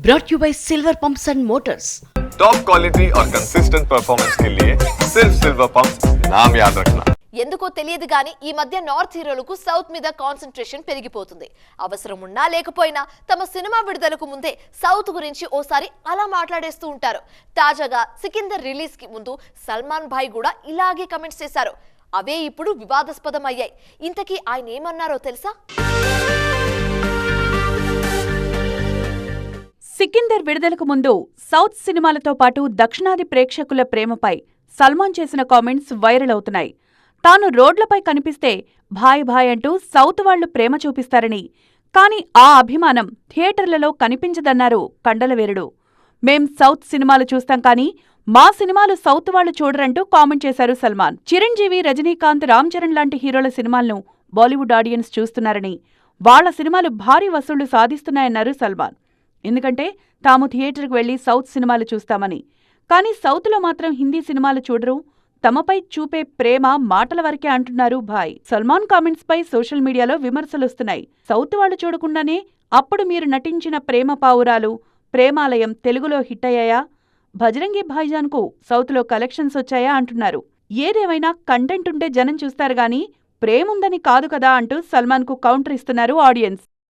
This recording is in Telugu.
brought you by Silver Pumps and Motors. Top quality और कंसिस्टेंट परफॉर्मेंस के लिए सिर्फ सिल्वर पंप्स नाम याद रखना. ఎందుకో తెలియదు గానీ ఈ మధ్య నార్త్ హీరోలకు సౌత్ మీద కాన్సంట్రేషన్ పెరిగిపోతుంది. అవసరం ఉన్నా లేకపోయినా తమ సినిమా విడుదలకు ముందే సౌత్ గురించి ఓసారి అలా మాట్లాడేస్తూ ఉంటారు. తాజాగా సికిందర్ రిలీజ్ కి ముందు సల్మాన్ భాయ్ కూడా ఇలాగే కమెంట్స్ చేశారు. అవే ఇప్పుడు వివాదాస్పదం అయ్యాయి. ఇంతకీ ఆయన ఏమన్నారో తెలుసా? సికిందర్ విడుదలకు ముందు సౌత్ సినిమాలతో పాటు దక్షిణాది ప్రేక్షకుల ప్రేమపై సల్మాన్ చేసిన కామెంట్స్ వైరల్ అవుతున్నాయి. తాను రోడ్లపై కనిపిస్తే భాయ్ భాయ్ అంటూ సౌత్ వాళ్లు ప్రేమ చూపిస్తారని, కాని ఆ అభిమానం థియేటర్లలో కనిపించదన్నారు కండలవేరుడు. మేం సౌత్ సినిమాలు చూస్తాం కానీ మా సినిమాలు సౌత్ వాళ్లు చూడరంటూ కామెంట్ చేశారు సల్మాన్. చిరంజీవి, రజనీకాంత్, రామ్ చరణ్ లాంటి హీరోల సినిమాలను బాలీవుడ్ ఆడియన్స్ చూస్తున్నారని, వాళ్ల సినిమాలు భారీ వసూళ్లు సాధిస్తున్నాయన్నారు సల్మాన్. ఎందుకంటే తాము థియేటర్కు వెళ్లి సౌత్ సినిమాలు చూస్తామని, కానీ సౌత్లో మాత్రం హిందీ సినిమాలు చూడరు, తమపై చూపే ప్రేమ మాటల వరకే అంటున్నారు భాయ్. సల్మాన్ కామెంట్స్ పై సోషల్ మీడియాలో విమర్శలొస్తున్నాయి. సౌత్ వాళ్లు చూడకుండానే అప్పుడు మీరు నటించిన ప్రేమ పావురాలు, ప్రేమాలయం తెలుగులో హిట్ అయ్యాయా? భజరంగి భాయ్జాన్కు సౌత్లో కలెక్షన్స్ వచ్చాయా అంటున్నారు. ఏదేమైనా కంటెంట్ ఉంటే జనం చూస్తారు గాని ప్రేముందని కాదు కదా అంటూ సల్మాన్కు కౌంటర్ ఇస్తున్నారు ఆడియన్స్.